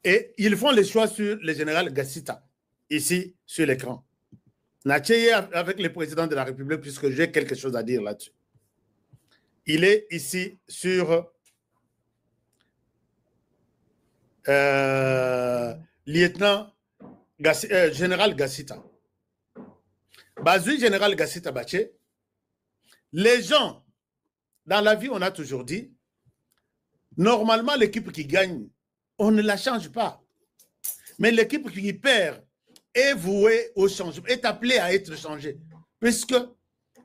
Et ils font le choix sur le général Gassita, ici sur l'écran. Natchéé avec le président de la République, puisque j'ai quelque chose à dire là-dessus. Il est ici sur lieutenant général Gassita. Bazui, général Gassita Baché, les gens, dans la vie, on a toujours dit, normalement, l'équipe qui gagne, on ne la change pas. Mais l'équipe qui perd est vouée au changement, est appelée à être changée. Puisque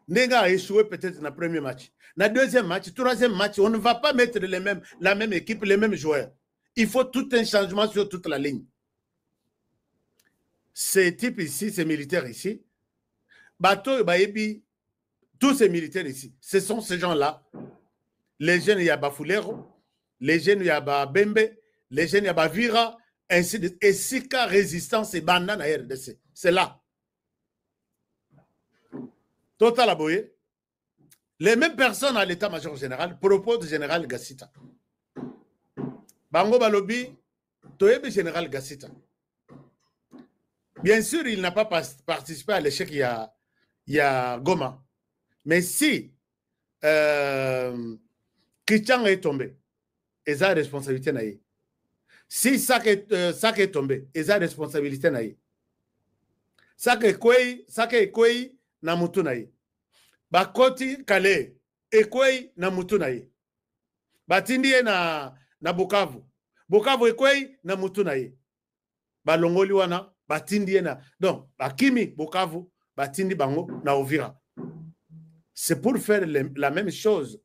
Nenga a échoué peut-être dans le premier match. Dans le deuxième match, troisième match, on ne va pas mettre la même équipe, les mêmes joueurs. Il faut tout un changement sur toute la ligne. Ces types ici, ces militaires ici, Bato, Baebi, tous ces militaires ici, ce sont ces gens-là. Les jeunes, il y a Bafulero, les jeunes, il y a Bembe, les jeunes, il y a Bavira, ainsi de suite. Et Sika Résistance et Banane à RDC. C'est là. Total Aboye. Les mêmes personnes à l'état-major général proposent le général Gassita. Bango Balobi, Toyebi général Gassita. Bien sûr, il n'a pas participé à l'échec, il y a Goma. Mais si Kichang est tombé, et sa responsabilité n'a eu. Si Sak est tombé, et sa responsabilité n'a eu. Sak est Kwei, na mutu na ye. Bakoti Kale, Ekwei na mutu na ye. Batindi ye na Bukavu. Bukavu Ekwei na mutu na ye. Balongoli wana, batindi ye na. Donc, Bakimi, Bukavu, batindi bango na Uvira. C'est pour faire la même chose.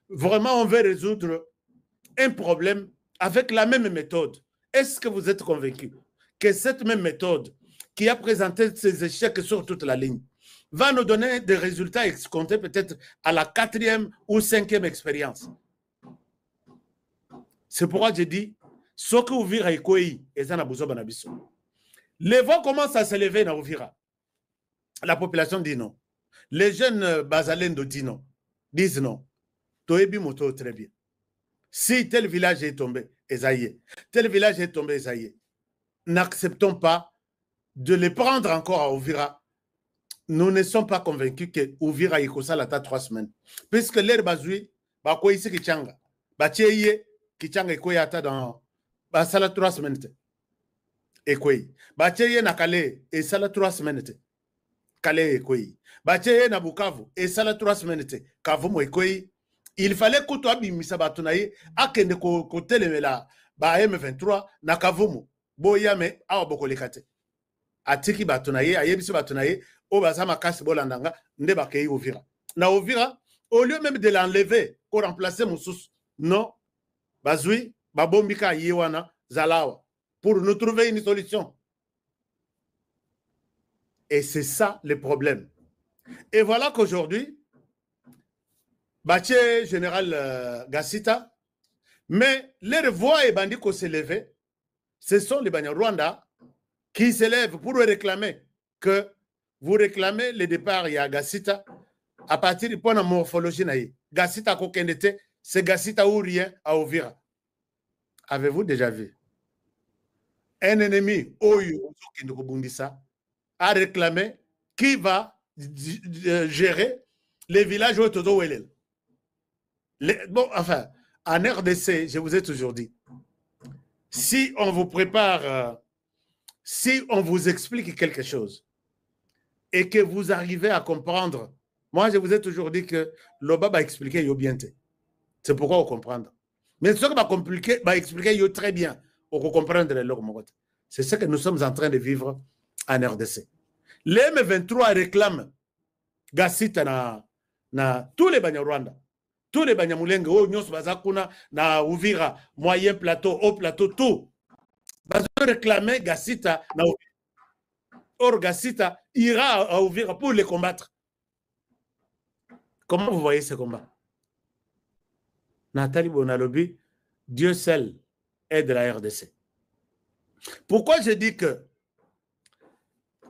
Vraiment, on veut résoudre un problème avec la même méthode. Est-ce que vous êtes convaincu que cette même méthode qui a présenté ses échecs sur toute la ligne va nous donner des résultats escomptés peut-être à la 4e ou 5e expérience? C'est pourquoi j'ai dit, ce que Uvira et Koi, les voix commencent à se lever dans Uvira. La population dit non. Les jeunes Bazalendo disent non. Toebi Moto, très bien. Si tel village est tombé, Esaïe, tel village est tombé, Esaïe, n'acceptons pas de les prendre encore à Uvira. Nous ne sommes pas convaincus que Uvira y kosa la 3 semaines. Puisque l'air bazui, ba ko ici kichanga, ba tieye kichanga ikoyata dans ba sala 3 semaines. Ekoi. Ba tieye na Kale et sala 3 semaines. Kale ekoi. Ba tieye na Bukavu et sala 3 semaines. Kavumo ekoi. Il fallait que toi bimisa batunaye akende ko telemela ba M23 na Kavumo. Boya me awa bokolekate. Atiki batunaye ayebisi batunaye o bazama kasi bolandanga nde bakei Uvira. Na Uvira, au lieu même de l'enlever pour remplacer Moussous, non, bazui babombika yewana zalawa pour nous trouver une solution. Et c'est ça le problème. Et voilà qu'aujourd'hui, Baché général Gassita, mais les voix et bandits qui se levaient, ce sont les Banyarwanda qui se lèvent pour réclamer que vous réclamez le départ à Gassita à partir de la morphologie. Gassita Kokendete, c'est Gassita ou rien à Uvira. Avez-vous déjà vu un ennemi a réclamé qui va gérer les villages où Todo Welel? Bon, enfin, en RDC, je vous ai toujours dit, si on vous prépare, si on vous explique quelque chose et que vous arrivez à comprendre, moi je vous ai toujours dit que l'Oba va expliquer yo bien. C'est pourquoi on comprendre. Mais ce qui va compliquer, va expliquer yo très bien. On va comprendre leur mot. C'est ce que nous sommes en train de vivre en RDC. Les M23 réclament Gassita na tous les Banyarwanda. Tous les Banyamulenge, Nyos Bazakuna, na Uvira, moyen plateau, haut plateau, tout. Ils réclamer Gassita na Uvira. Or, Gassita ira à Uvira pour les combattre. Comment vous voyez ce combat? Nathalie Bonalobi, Dieu seul aide la RDC. Pourquoi je dis que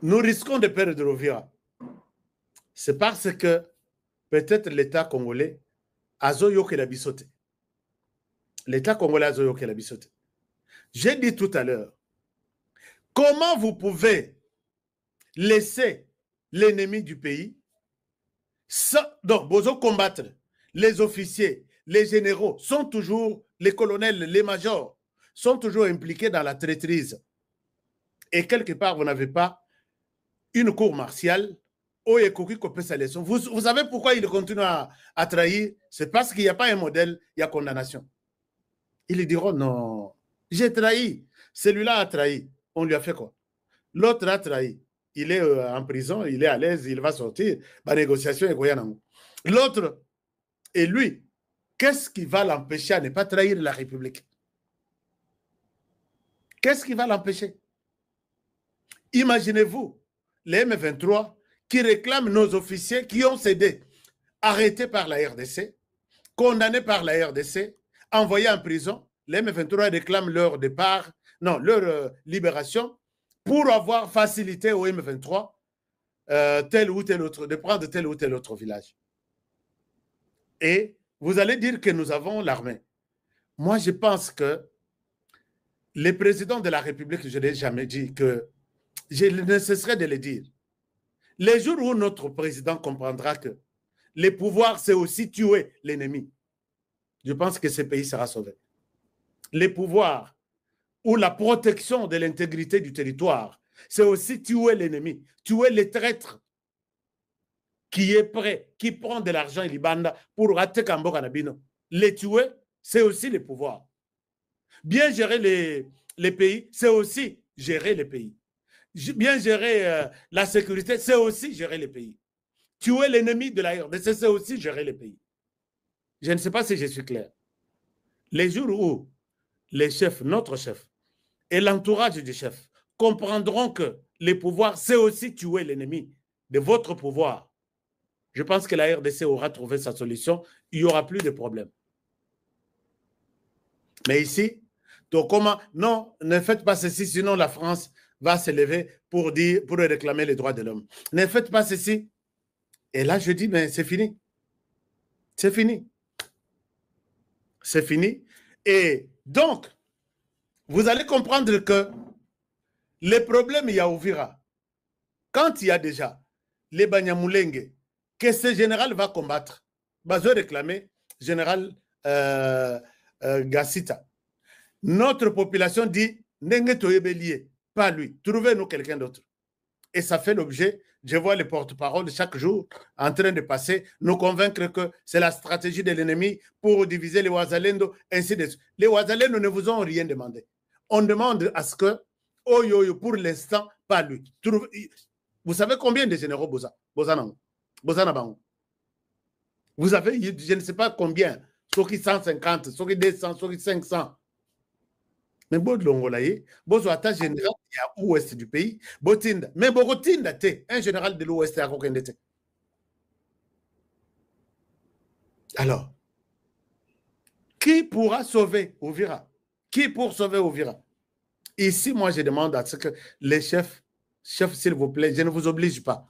nous risquons de perdre Uvira? C'est parce que peut-être l'État congolais a zoyoke la bisote. L'État congolais a zoyoke la bisote. J'ai dit tout à l'heure, comment vous pouvez laisser l'ennemi du pays, donc, vous combattre, les officiers, les généraux sont toujours, les colonels, les majors, sont toujours impliqués dans la traîtrise. Et quelque part, vous n'avez pas une cour martiale. Vous savez pourquoi il continue à trahir? C'est parce qu'il n'y a pas un modèle, il y a condamnation. Ils diront non, j'ai trahi. Celui-là a trahi. On lui a fait quoi? L'autre a trahi. Il est en prison, il est à l'aise, il va sortir. La négociation est l'autre, et lui, qu'est-ce qui va l'empêcher à ne pas trahir la République? Qu'est-ce qui va l'empêcher? Imaginez-vous, les M23 qui réclament nos officiers qui ont cédé, arrêtés par la RDC, condamnés par la RDC, envoyés en prison. Les M23 réclament leur départ, non, leur libération pour avoir facilité au M23 tel ou tel autre, de prendre tel ou tel autre village. Et vous allez dire que nous avons l'armée. Moi, je pense que les présidents de la République, je ne l'ai jamais dit, que je ne cesserai de le dire. Les jours où notre président comprendra que les pouvoirs, c'est aussi tuer l'ennemi, je pense que ce pays sera sauvé. Les pouvoirs ou la protection de l'intégrité du territoire, c'est aussi tuer l'ennemi, tuer les traîtres qui est prêt, qui prend de l'argent et l'ibanda pour rater Kamboka Nabino. Les tuer, c'est aussi les pouvoirs. Bien gérer les pays, c'est aussi gérer les pays. Bien gérer la sécurité, c'est aussi gérer les pays. Tuer l'ennemi de la RDC, c'est aussi gérer les pays. Je ne sais pas si je suis clair. Les jours où les chefs, notre chef, et l'entourage du chef comprendront que les pouvoirs, c'est aussi tuer l'ennemi de votre pouvoir, je pense que la RDC aura trouvé sa solution. Il n'y aura plus de problème. Mais ici, donc comment? Non, ne faites pas ceci, sinon la France va se lever pour réclamer les droits de l'homme. Ne faites pas ceci. Et là, je dis, mais c'est fini. C'est fini. C'est fini. Et donc, vous allez comprendre que les problèmes, il y a Uvira. Quand il y a déjà les Banyamulenge, que ce général va combattre, va réclamer général Gassita. Notre population dit, pas lui, trouvez-nous quelqu'un d'autre. Et ça fait l'objet, je vois les porte-paroles chaque jour en train de passer, nous convaincre que c'est la stratégie de l'ennemi pour diviser les Ouazalendo, ainsi de suite. Les Ouazalendo ne vous ont rien demandé. On demande à ce que, pour l'instant, pas lui. Vous savez combien de généraux vous avez, je ne sais pas combien, ceux qui 150, ceux qui 200, ceux qui 500. Mais bon, vous êtes un général qui est à l'ouest du pays, mais un général de l'ouest à Kokendete. Alors, qui pourra sauver Uvira? Qui pour sauver Uvira? Ici, moi, je demande à ce que les chefs, s'il vous plaît, je ne vous oblige pas,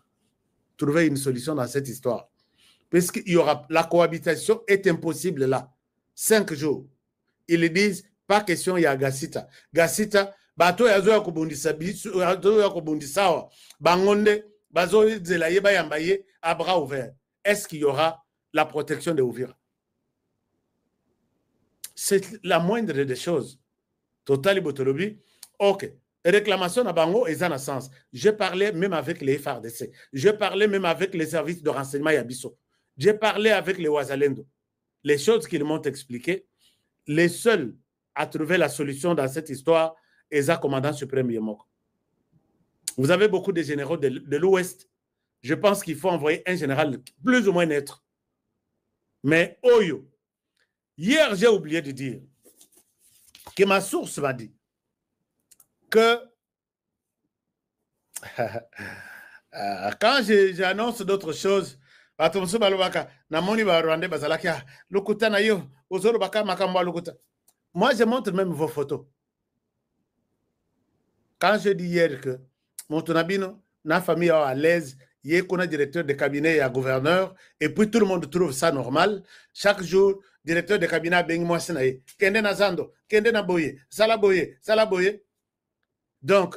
trouver une solution dans cette histoire. Puisqu'il y aura, la cohabitation est impossible là. 5 jours. Ils disent, pas question, il y a Gassita. Gassita, bato ya zoya kubundisa bisu, ya kubundisawa, bangonde, bazo zelaye bayambaye, à bras ouverts. Est-ce qu'il y aura la protection de Uvira? C'est la moindre des choses. Total Botolobi, ok. Réclamation à Bango et dans sens. Je parlais même avec les FARDC. Je parlais même avec les services de renseignement Yabiso. J'ai parlé avec les Ouazalendo. Les choses qu'ils m'ont expliquées, les seuls à trouver la solution dans cette histoire est le commandant suprême Yemoko. Vous avez beaucoup de généraux de l'Ouest. Je pense qu'il faut envoyer un général plus ou moins neutre. Mais Oyo, hier j'ai oublié de dire que ma source m'a dit que quand j'annonce d'autres choses, moi, je montre même vos photos. Quand je dis hier que Montonabino, na famille est à l'aise, il y a un directeur de cabinet et un gouverneur, et puis tout le monde trouve ça normal. Chaque jour, directeur de cabinet a bengi moi senaye, kende na zando, kende na boye, sala boye, sala boye. Donc,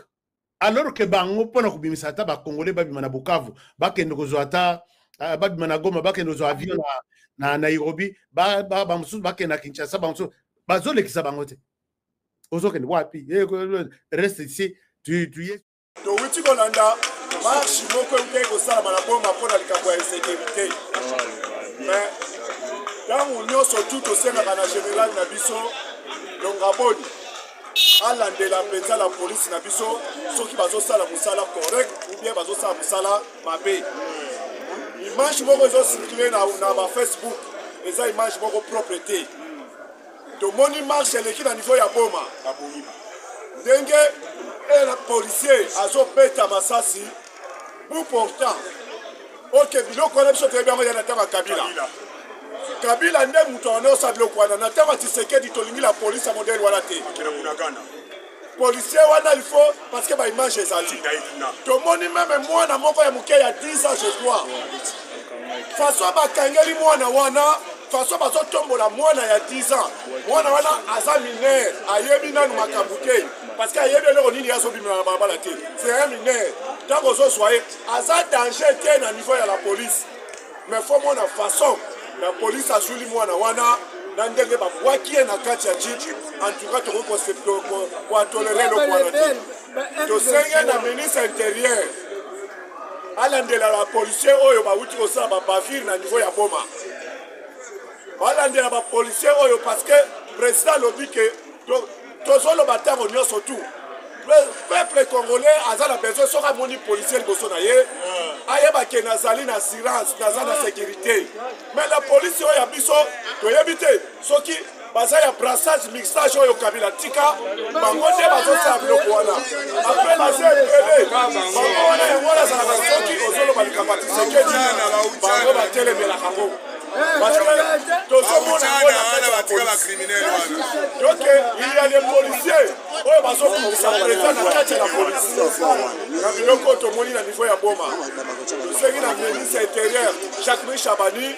alors que bango pona kubimisata ba Congolais babima na Bukavu, ba kende kozwata, babima na Goma, ba kende kozwa avion na Nairobi, ba mususu ba kende na Kinshasa, ba mususu bazolekisa bango te. Ozokende wapi? Reste ici, tu es. To wuti kolanda marche moko uke ko sala bana bomba pona likambo ya sécurité. Mais dans union surtout to senga kana général na biso Longaboni. Alandela penza la police na biso soki bazo sala musala correct ou bien bazo sala musala mabe. Image moko zo circuler na ba Facebook, eza image moko propreté. To moni marche leki na niveau ya boma. Ndenge un policier azo beta masasi pour pourtant ok biloko na biso te bien ya na tama Kabila nde muto ona osa biloko wana na tama Tshisekedi tolingi la police modèle wana te policier wana il faut parce que ba image ezali to moni même mwana moko ya muke ya 10 ans je crois façon bakangeli mwana wana façon bazotombola mwana ya 10 ans mwana wana aza mineur ayebi nanu makambo te parce que ayebi eloko nini azobimela na balabala te c'est un mineur ntango ozozwaye aza danger te na niveau ya la police mais fo mona façon la police azuli mwana wana na ndenge babwaki ye na kati ya jiji en tout cas tokokoatolere eloko wana te tosenge na ministre intérieur alandela la policier oyo bawuti kosala babavire na niveau ya boma balandela bapolicier oyo parce que président alobi ke tozoloba ntango nyonso tu peuple congolais aza na besoin soki amoni policier liboso na ye ayebake nazali na assurance naza na sécurité mais la police oyo ya biso toyebi te soki baza ya brassage mixage oyo Kabila tika bango nde bazosala biloko wana apres baza ebele bango wana yango wana azalaka soki ozoloba likambo ya Tshisekedi bango batelemelaka ngo parce que tozomona donc il y a des policiers oyo bazokundisa président na kati ya la police na biloko tomoni na niveau ya boma tosengi na ministre intérieur Jacques Chabani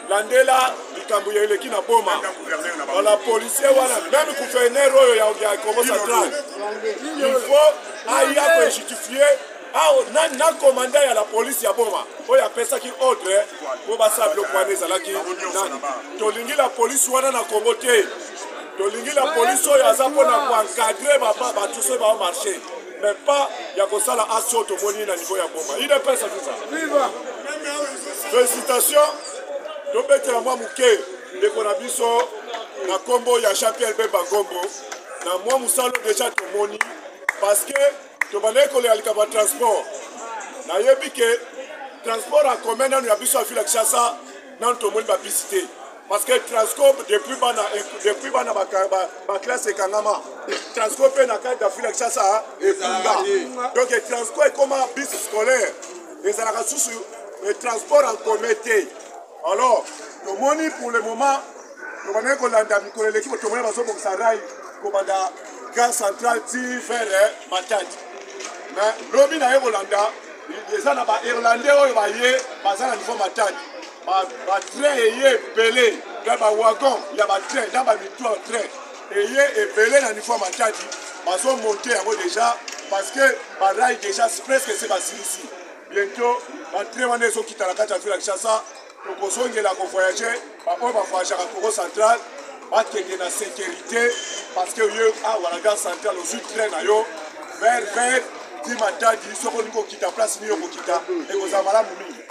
landela likambo ya eleki na boma la policier wana même gouverneur oyo ya Congo Central il faut aya ko justifier na commandant ya la police ya boma oyo apesaki ordre po basala biloko wana ezalaki nani tolingi la police wana na Congo te tolingi la police oyo aza mpona koencadre bato soki baomarché mais pas ya kosala action tomoni na niveau ya boma il epesa tuza félicitation tobetela mwa moke ndeko na biso na nkombo ya Jean-Pierre Bemba Ngombo na mwa mosalo deja tomoni parce que tobandaki kolela likambo ya transport nayebi ke transport en commun nanu ya biso ya ville ya Kinshasa nanu tomoni babisi te parce que Transco depuis bana baklasse ekangama Transco mpe na kati ya ville ya Kinshasa efunga donc Transco ekoma bus scolaire ezalaka susu transport en commun te alors tomoni pour le moment tobandaki kolanda mikolo eleki tomoni bazobongisa rai kobanda gare centrale ti vers Matadi mais lobi na ye kolanda eza na bairlandais oyo baye baza na niveau Matadi batrain eye ebele na bawagon ya batrain na bamitu ya train eye ebele na niveau Matadi bazomonte yango déjà parce que barai déjà presque se basilisi bientôt batrain wana ezokita na kati ya ville ya Kinshasa tokozongela kovoyage oyo bavoyageaka Congo Central bakende na sécurité parce que yo awa na gare centrale ozwi train na yo vers ti Matadi soki olingi kokita place nini okokita ekozala malamu mingi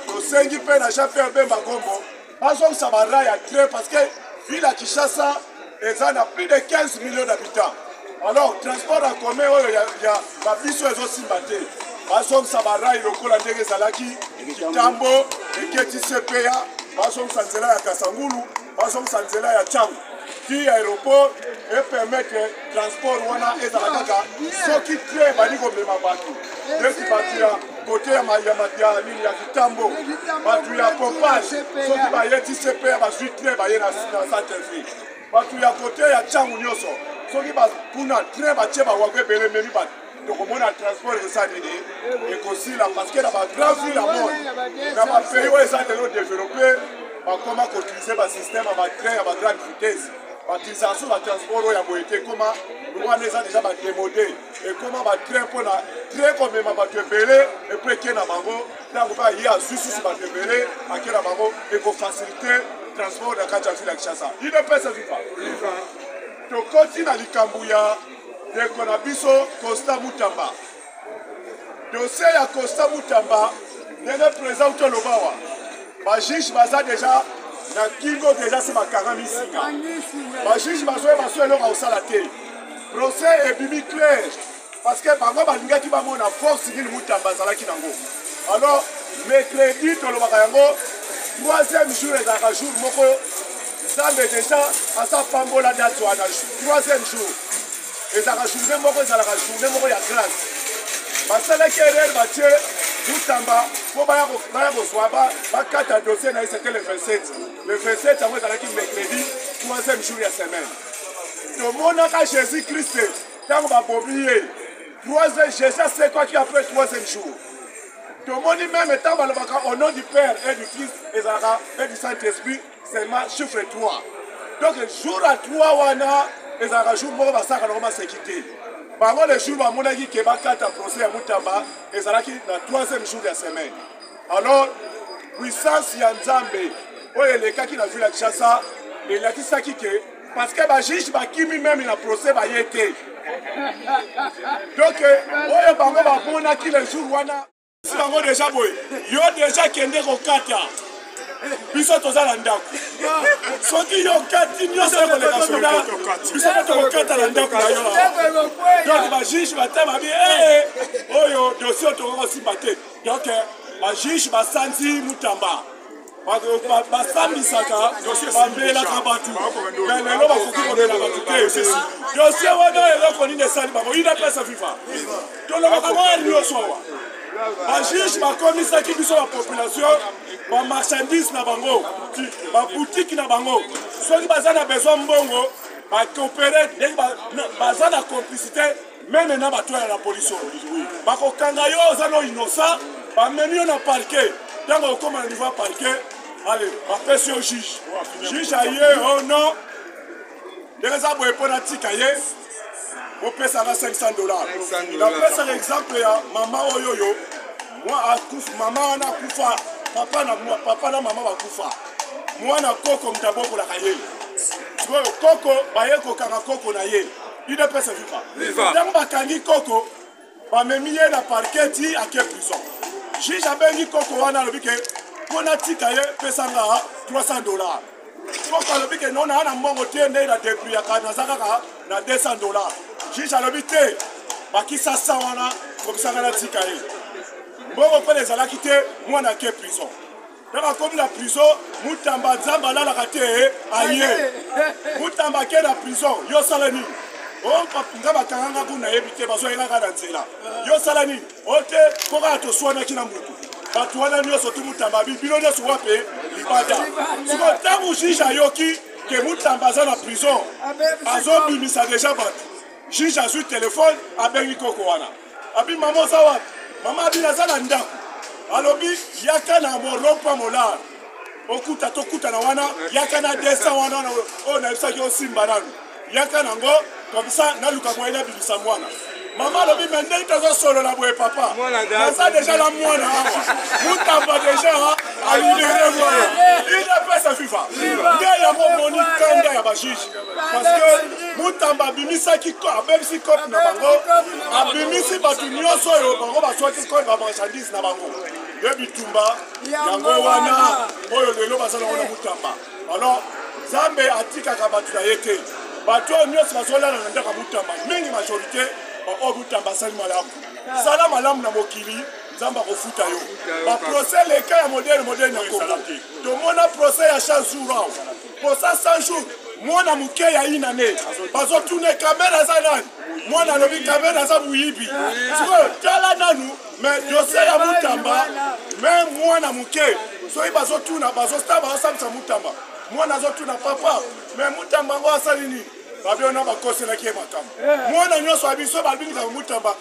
tosengi mpe na Jean-Pierre Bemba Ngombo bazongisa barai ya train parce que ville ya Kinshasa eza na plus de 15 millions d'habitants alors transport en commun oyo ya babiso ezosimba te bazongisa barai lokola ndenge ezalaki kitambo eketi CPA bazongisa nzela ya Kasangulu bazongisa nzela ya Tchangu ti aéroport epermettre transport wana ezala kaka soki train bali komema bato neti bato ya kote ya kitambo bato ya Pompage soki baye ti CPA bazwi train baye na centre-ville bato ya kote ya Tchangu nyonso soki bakuna train batie bawago ebele ememi bato tokomona transport eza nini ekosila parce que na bagrand ville ya monde na bapays oyo eza lelo développé bakoma koutilize basystème ya batrain ya bagrande vitesse batilisation batransport oyo ya boye te ekoma wana eza déjà badémodé ekoma batrain mpona train komema bato ebele epo eke na bango ntango mpe aye azwi susu bato ebele ake na bango ekofacilité transport na kati ya ville ya kinshasa ine pesa viva tokoti na likambo ya ndeko na biso Costa Mutamba dossier ya Costa Mutamba ndenge président utolobawa bajuge baza déjà na kingo déjà se bakanga misinga bajuge bazoyeba so eloko akosala te procès ebimi clair parce que bango balingaki bamona force nini Mutamba azalaki nango alors mercredi tolobaka yango 3e jour ezalaka jour moko nzambe déjà asa pambola date wana 3e jour ezalaka journée moko ezalaka journée moko ya grâce basalaki erreur batie Mutamba mpo baya kozwa bakata dossier na ye c'était le 27 le 27 yango ezalaki mercredi 3e jour ya semaine tomonaka Jésus Christ ntango babomi ye Jésus asekwaki après 3e jour tomoni même ntango balobaka au nom du Père et du Fils ezalaka et du Saint-Esprit seulement chiffre 3 donc jour à 3 wana ezalaka jour moko basaka nango maseki te bango le jour bamonaki ke bakata procès ya Mutamba ezalaki na 3e jour ya semaine alors puissance ya Nzambe oyo elekaki na ville ya Kinshasa elakisaki ke parce que bajuge bakimi même na procès baye te donc oyo bango bamonaki le jour wana si bango déjà boye yo déjà kende kokata biso toza na ndako soki yo kati nyonso ekoleka soda biso mpe tokokata na ndako na yo donc bajuge bate babi oyo dossier otokoka kosimba te donc bajuge basanzi Mutamba basambisaka bambelaka bato me lelo bakoki kobela bato te dossier wana eloko nini esali bango ina pesa viva tolobaka ngo nyonso awa bajuge bakomisaki biso bapopulation bamarchandise na bango baboutique na bango soki baza na besoin mbongo bacoopere ndenge baza na complicité meme na bato ya la police bakokanga yo oza no innocent bamemi yo na parquet ntango okoma na niveau ya parquet ale bapesi yo juge aye o non ndenge eza boye mpo natika ye opesaka $500 napesaka exemple ya mama oyoyo mama wana akufa papa na mama bakufa mwana koko mtabokolaka ye oyo koko baye kokanga koko na ye ide pesa viva ntango bakangi koko bamemi ye na parketi ake prison juge abengi koko wana alobi ke mpo natika ye pesanga $300 koko alobi ke nona ana mbongo te nde na debruyaka naza kaka na $200 juge alobi te bakisa 100 wana komisanga natika ye mbongo mpe ezalaki te mwana ake prison ntango akomi na prison Mutamba Nzambe alalaka te aye Mutamba ake na prison yo sala nini nga bakanganga kuna yebi te bazoyelaka na nzela yo sala nini o te mpo kaka toswanaki na mutu bato wana nyonso tu Mutamba bino nyonso wape libada siko ntango juge ayoki ke Mutamba aza na prison azobimisa deja bato juge azwi telefone abengi koko wana abi mama oza wapi mama abi naza na ndako alobi yaka na morompa molar okuta tokutana wana yaka na 200 wana oyo nayebisaki osimba nanu yaka nango komisa naluka moye nabimisa mwana mama alobi me ndenge tozosolola boye papa naza deja na mwana awa Mutamba deja alibere mwana ide pesa fifa nde yango moni kanda ya bajuge parce que Mutamba abimisaki abebisi kope na bango abimisi bato nyonso oyo bango baswaki kope bamarchandise na bango ye bitumba yango wana oyo lelo baza nango na Mutamba alors Nzambe atikaka bato na ye te bato oyo nyonso bazolala na ndako ya Mutamba mingi majorité oyo Mutamba asali malamu sala malamu na mokili Nzambe akofuta yo baprocès leka ya modele ya Kongo tomona procès ya Chanzoura procès 100 jours mwana moke ya inane bazotune kamera aza nani mwana alobi kamera aza muyibi sikoyo tala nanu me dossier ya Mutamba me mwana moke soki bazotuna bazosambisa Mutamba mwana azotuna papa me Mutamba ngo asali nini babiona bakoselaki ye makambo mwana nyonso abiso babingaka mutamba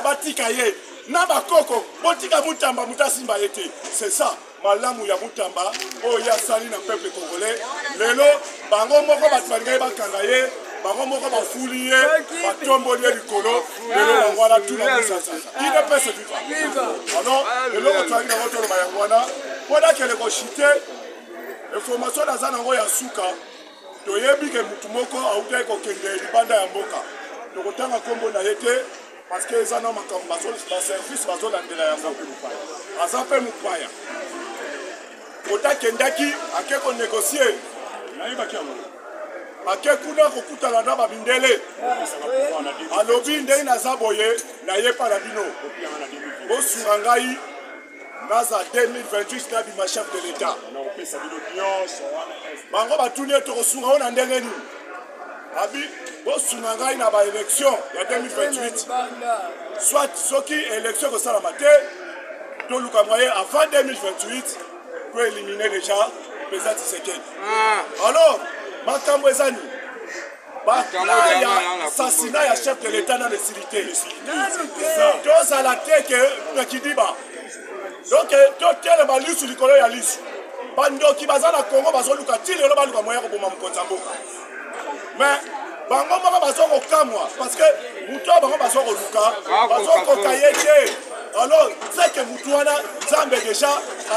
batika ye na bakoko botika mutamba mutasimba ye te c'est ça malamu ya mutamba oyo asali na peuple congolais lelo bango moko bato balingai bakanga ye bango moko bafuli ye batomboli ye likolo lelo bango wana tuna musasa ine pese viva alors eloko toyali nango toloba yango wana mpona kele koshite information naza nango ya suka toyebi ke mutu moko autaki kokende libanda ya mboka tokotanga nkombo na ye te parce que eza na makambo baservice bazolandela yango mpe mopaya aza mpe mopaya otakendaki ake konegocie nayebaki yango ake kuna kokutana na babindele alobi ndenge naza boye nayepa na bino bosunga ngai naza 2028 nabima chef de l'état bango batuni ye tokosunga o na ndenge nini abi bosunga ngai na baélection ya 2028 soit soki élection kosalama te toluka moye avant 2028 pour éliminer déjà président Tshisekedi. Alors makambo ezani bakala ya assassinat ya chef de l'état na lesilité tozala te ke nakidiba donc totelema lisu likolo ya lisu bandoki baza na Congo bazoluka ti lelo baluka moya koboma mokonzi ya mboka mais bango moko bazokokamwa parce que mutu oyo bango bazokoluka bazokoka ye te alors c'est que mutu wana nzambe déjà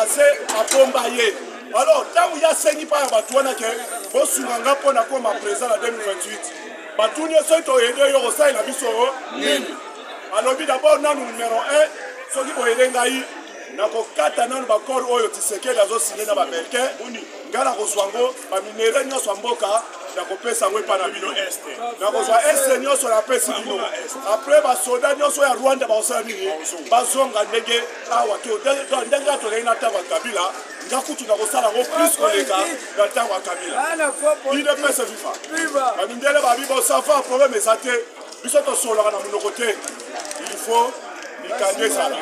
ase apomba ye alors ntango ya sengi mpa ya bato wana ke bosunga nga mpo na koma président na 2028 batuni soki toyede yo kosalela biso nini alobi d'abord nanu numéro 1 soki boyede ngai nakokata nanu bakor oyo Tshisekedi azosine na baaméricain ngai nakozwa ngo baminere nyonso ya mboka nakopesa yango epa na bino este nakozwa este nyonso napesi bino apres basoda nyonso ya Rwanda bakosala nini bazonga ndenge awa to ndenge atolei na ntango ya Kabila nga kutu nakosala yango plus koleka na ntango ya Kabila ine pese viva bamindele babi bosafa problème eza te biso tosolaka na monoko te il faut mikanda ezala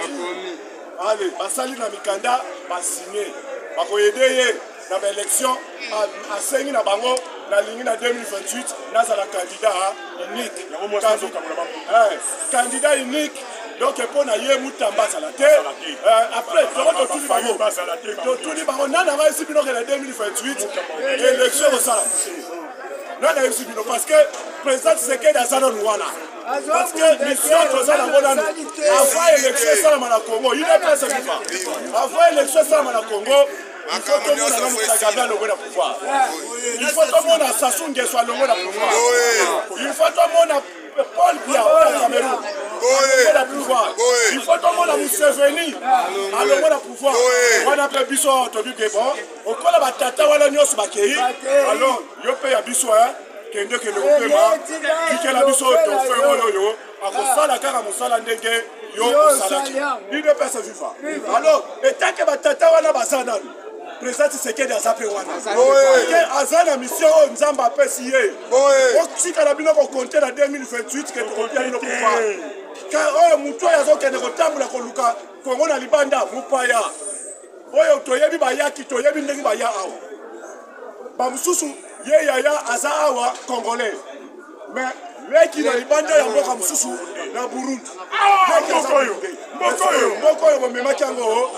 ale basali na mikanda basigné bakoyede ye na baélection asengi na bango nalingi na 2028 nazala candidat unique candidat unique donc mpo na ye mutamba azala te après totuni bango nani anga esi bino ke na 2028 élection kosala nani ayebisi bino parce que président Tshisekedi aza nanu wana parce que mission toza nango nanu avant élection esalama na Congo ine pese viva avant élection esalama na Congo il faut tout le monde a Mutsagabe alongo na pouvoir il faut tout le monde a Sassou Nguesso alongo na pouvoir il faut tout le monde a Paul Biya au Cameroun alongo na pouvoir il faut tout le monde a Museveni alongo na pouvoir wana mpe biso tobi ke bon okola batata wana nyonso bakei alors yo mpe ya biso kende kende kopema tikela biso tofe oyo akosala kaka mosala ndenge yo osalaki ine pese viva alors etake batata wana baza nanu président Tshisekedi aza mpe wana ke aza na mission oyo nzambe apesi ye otikala bino kokonte na 2028 ke tokopia bino pouvoir oyo mutu oyo azokende kotambola koluka Kongo na libanda mopaya oyo toyebi bayaki toyebi ndenge baya awa bamosusu ye yaya aza awa congolais mais leki na libanda ya mboka mosusu na Burundi mboko oyo bomemaki yango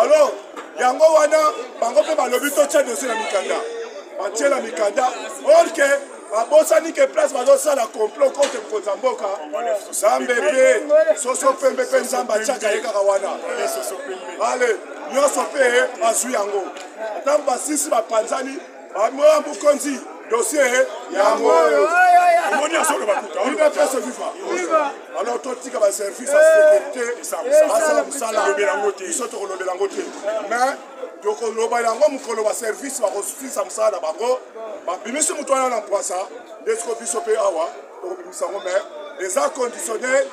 alors yango wana bango mpe balobi totia dosie na mikanda batie na mikanda orke babosani ke place bazosala complot contre mokonzi ya mboka nzambe mpe soso pembe mpe nzambe atiaka ye kaka wana ale nyonso mpe bazwi yango ntango basisi bapanzani bamoya mokonzi dossier yango omoni asolo bakuta ine pese viva alors totika baservice ya sécurité basala mosala biso tokolobela yango te mais tokoloba yango mokolo baservice bakosufisa mosala na bango babimisi moto wana na mpwasa nde siko biso mpe awa tokobimisa yango mais eza conditionnel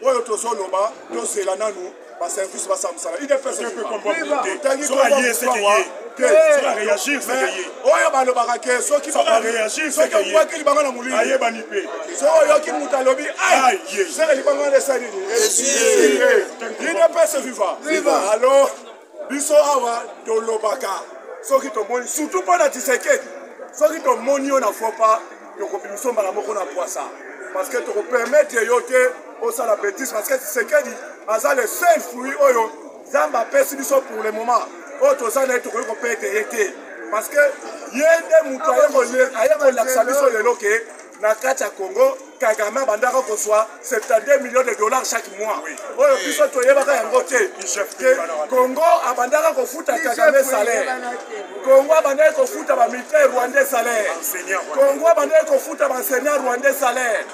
oyo tozoloba tozela nanu baservice basala mosala ine pese viva oyo balobaka ke soki obwaki libanga na molini so oyoki moto alobi seke libanga wana esalini ine pese viva alors biso awa tolobaka soki tomoni surtout mpo na Tshisekedi soki tomoni yo na fopa tokobimisa mbala moko na poisa parce que tokopermettre yo te osala bêtise parce que Tshisekedi aza le seul fruit oyo Nzambe apesi biso pour le moment oyo toza na ye tokoki kopete ye te parce que ye nde moto aye kolakisa biso lelo ke na kati ya Congo Kagame abandaka kozwa 72 millions de dollars chaque mois oyo biso toyebaka yango te Congo abandaka kofuta Kagame salaire Congo abandaki kofuta bamilitaire rwandais salaire Congo abandaki kofuta baenseignant rwandais salaire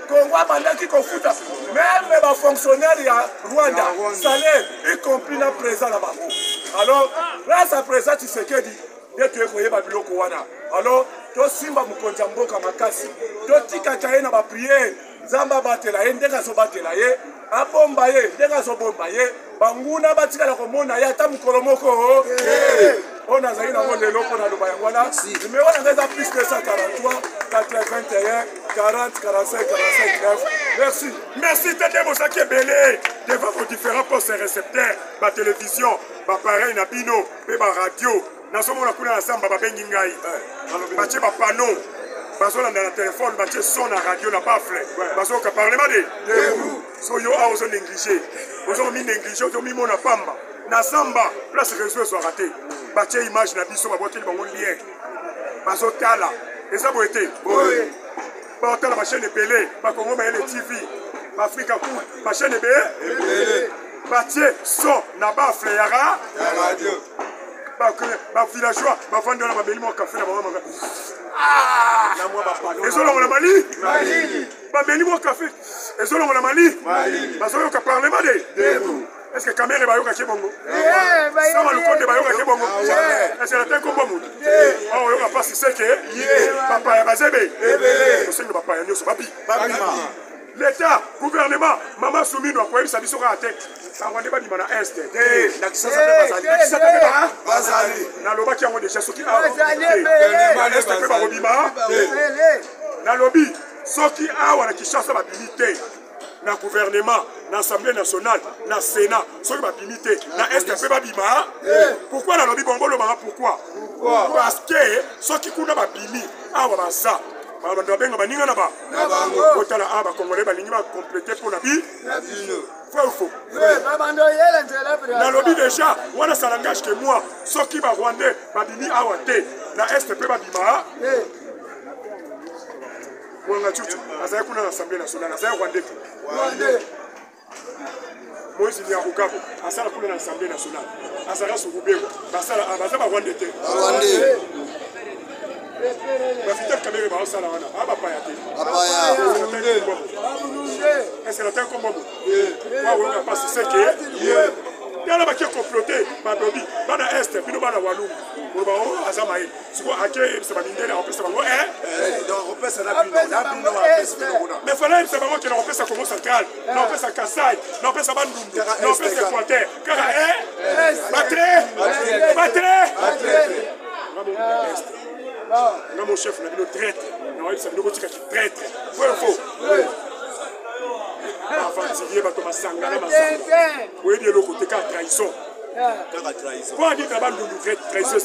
Congo abandaki kofuta même bafonctionnaire ya Rwanda salaire y compris na président na bango alors grâce à président Tshisekedi nde toyekoyeba biloko wana alors tosimba mokonzi ya mboka makasi totikaka ye na bapriere Nzambe abatela ye ndenge azobatela ye abomba ye ndenge azobomba ye banguna batikala komona ye ata mokolo moko oyo nazali nango lelo mpo naloba yango wana numero nanga eza plus 243 421 40 45 45 9 merci merci tete bozaki ebele devant vos différents postes récepteurs batélévision bapareil na bino mpe baradio nazomona kuna na zamba babengi ngai batie bapano bazolanda na telefone batie son na radio na bafle bazoyoka parlema de so yo awa ozonéglige ozominéglige ozomimona pamba na zamba place réseau ezwaka te batie image na biso babwakeli bango lien bazotala eza boye te baotala bachaîne ebele bakongo mayele tv baafrika cool bachaîne ebele batie son na bafle ya radio bavillageois bavandi wana bameli mwa kafe na bango ezolongo na mali bameli mwa kafe ezolongo na mali bazoyoka parlement de est-ce que kamere bayokaki bongo sama lukonde bayokaki bongo est-ce que nate kombo motu awa oyoka mpasi seke bapaya bazebe osengi bapaya nyonso babima l'État, gouvernement, maman Soumino, quoi, il s'habille sur la tête. Ça va débattre dans l'Est. Dans le bas qui a déjà ce qui a dans le lobby, ce qui a qui chasse la dignité. Dans le gouvernement, dans l'Assemblée nationale, dans le Sénat, ce qui a dignité. Dans l'Est, pourquoi dans le lobby, pourquoi? Parce que ce qui a bini, a ça. Babenga baninga na ba otala aba congolais balingi ba compléter pour la vie faux na lobby déjà wana ça langage que moi ceux qui ba rwandais babini awate na est pe babima mwanga chuchu azaya kuna na assemblée nationale azaya rwandais Moïse ni akukabo asala kuna na assemblée nationale azara sukubego basala bazaba rwandais te Bafiter kamere ba osala wana aba paya te est-ce que la terre comme moi wa on passe c'est que yala ba ki comploter ba dobi bana est bino bana walungu ko ba o azama yi siko ake se ba ndela on pesa bango donc on pesa na bino mais fallait se bango que on pesa Congo central na on pesa Kasai na on pesa Bandundu na on pesa Équateur car non, mon chef, on a dit traître. Non, il s'est dit que tu traître. Faux. Avantilier, Batoma Sangana, oui, il y a le côté de trahison. Quoi dire là-bas, nous trahison,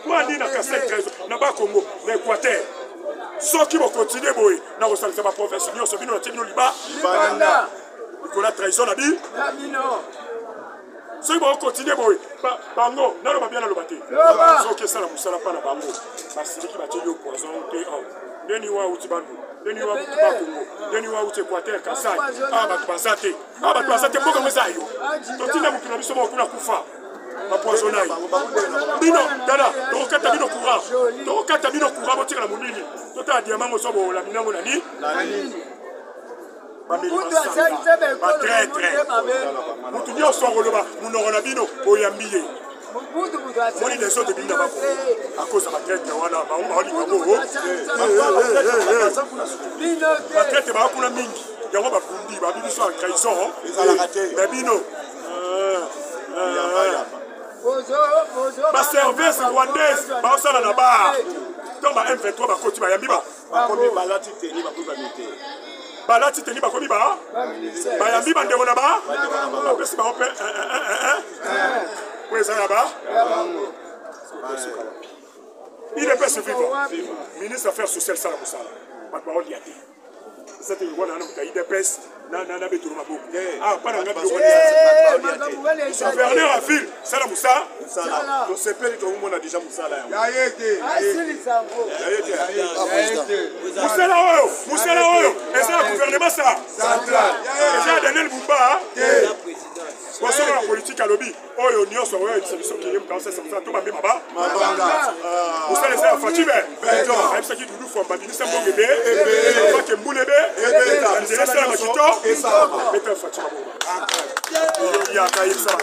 quoi dire dans Kassai, trahison, là-bas, Congo, l'Équateur. Ceux qui vont continuer, oui, dans le centre de ma province, nous sommes venus au Liban. Il la trahison, la vie. Ceux qui vont continuer, bango, non, on va bien le battre. Ceux qui sont là, nous ne pas la bango. Parce que qui va tuer au poison, Deni wa utibandu, Deni wa Congo, Deni wa Équateur, Kasai, Abatwazate, pourquoi vous avez eu? Totina Mukina Biso Mokuna Kufa, Apoisonai. Bino, Dada, Tokata Bino Courant, Tokata Bino Courant, Botika la Mounini, Tota Diamant Sobo, la Mina Monani. Nous tous sommes nous n'aurons pas bino pour y embiller. On est des autres de bino à cause de ma traite. La traite est pas mingi. Il y a un bundi, il y a une trahison. Mais bino. Ma service rwandaise, ma osala na ba. Donc ma M23 ba koti ba yambiba. Balati teni bakomi ba bayambi bandeko na ba bapesi bango mpe po eza na ba il est pas vivant ministre affaires sociales sala mosala ma parole y a été. C'était une bonne année pour IDPS. Nana Betoro Maboko. Ah, pas dans le gouverneur à ville, ça la Moussa. Le CP, tout le monde a déjà Moussa là. Moussa là, et c'est le gouvernement ça. J'ai donné le Bouba. Bonsoir la politique à lobby. Oh, il y a une solution qui est comme ça, c'est ça. Tout va bien, Maba. Vous savez, c'est la fatigue. Même ce qui nous font, c'est un bon bébé. On va que mon bébé. C'est la seule qui tombe. Mais t'es fatigué. Il y a un ça.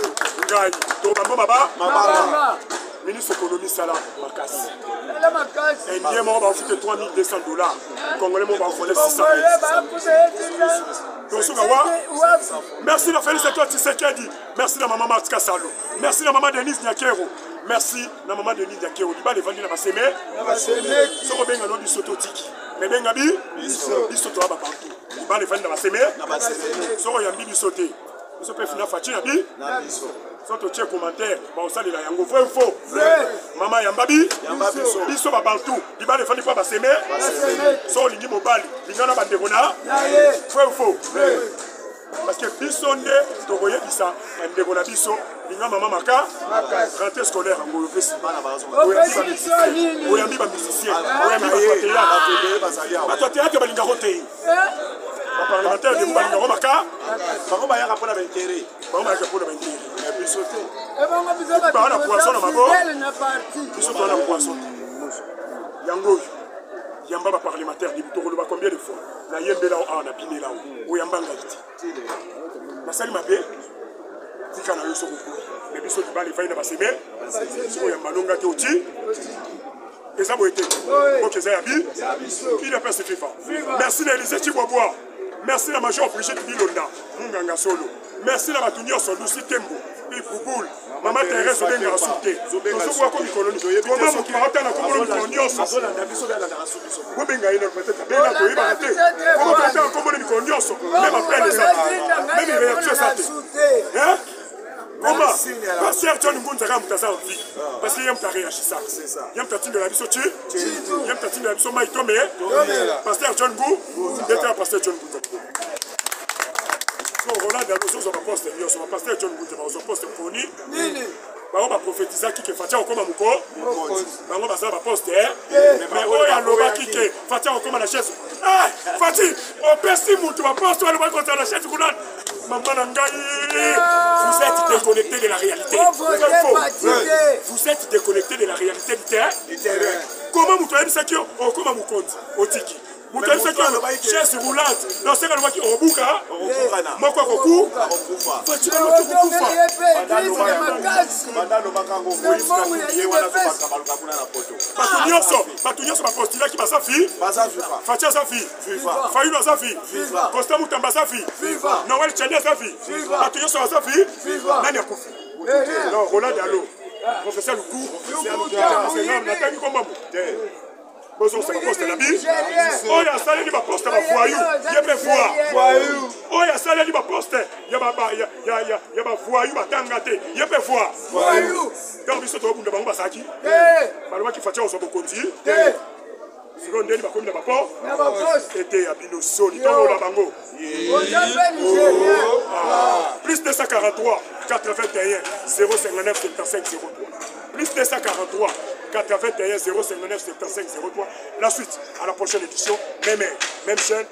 Gagne. Tout va bien, Maba. Ministre économie, ça là, Makassi. Indien, on va foutre $3,200. Congolais, on va foutre 600 000. Merci de féliciter Tshisekedi. Merci de maman Martika Salo. Merci de maman Denise Nyakero. Merci de maman Denise Nyakero. Il va les vendre dans la sémé. Si on a un biso totiki. Mais bien gabi, biso to aba partout. Il va les vendre dans la sémé. Si on a un biso té. Biso peut finir fatigué nabi. Soit tu tiens commentaire, on s'en est là, yango vrai ou faux. Maman Yambabi, biso ba partout. Il va les vendre pas sémé. Soit lingi mobile, lingana ba ndekona. Vrai ou faux. Parce que biso nde tokoye bisa ndeko na biso linga mama maka rentrée scolaire ngo yopesi bana bazo oyambi ba musicien oyambi ba théâtre balinga roté ba parlementaire de balinga maka bango ba yaka pona bentere bango ba yaka pona bentere mais biso te e bango biso ba na poisson na mabo biso to na poisson yango yamba ba parlementaire di tokolo ba combien de fois na yembe là on a biné là o yamba ngati na sali mabe tika na yoso ko mais biso di ba les faina ba semé so yamba longa te oti et ça boité OK ça yabi il a passé FIFA merci na Élysée Chiboboa merci la major Brigitte Bilonda Munganga Solo merci la Batunio Solusi Tembo Ipuboul Maman Thérèse Obenga Asouté Tozo kwa komi koloni comment mon parata na komolo kolonioso Obenga ina peut-être bena ko iba te comment parata na komolo kolonioso même appelle ça même réaction ça hein comment pasteur John Ngunza ka mutaza vie parce qu'il y a un carrière chez ça c'est ça il y a un petit de la biso tu il y a un petit de la biso Mike Tomé pasteur John Ngu était pasteur John Ngunza Roland dans nos autres postes, nous sommes pasteur John Ngunza dans nos postes connus. On va prophétiser qui Fatia Okoma Muko. On va faire un poste. Mais on a l'oba qui Fatia Okoma la chaise. Ah, Fati, on perçoit mon va poste, on va contre la chaise roulante. Maman Nangaï, vous êtes déconnecté de la réalité. Vous êtes déconnecté de la réalité du terrain. Comment vous trouvez ça qui on comment vous compte au tiki? Vous avez fait que chaise roulante, dans ce cas-là, qui est au Bouka, Moko Koku, Fatima Koku, Patunio, ma postula qui va sa fille, Fatia sa fille, Fayula sa fille, Costa Moutamba sa fille, Noël Tchania sa fille, Patunio sa fille, Nani Akoufi. Non, Roland Diallo, professeur Loukou, c'est un homme, Nathalie Komamou. Bonjour, c'est ma poste la vie. Oh, il y a ça, il y a ma poste à ma voyou. Il y a mes voix. Oh, il y a ça, il y a ma poste. Il y a ma voyou, ma tangate. Il y a mes voix. Quand vous êtes au bout de ma saki, malheureusement qu'il faut au Bokonti. Seconde, il va comme ma porte. Était à Binoso, il tombe la bango. Plus de 143, 81, 059, 75, 03. Plus de 143. 81 059 75 03. La suite à la prochaine édition. Même chaîne.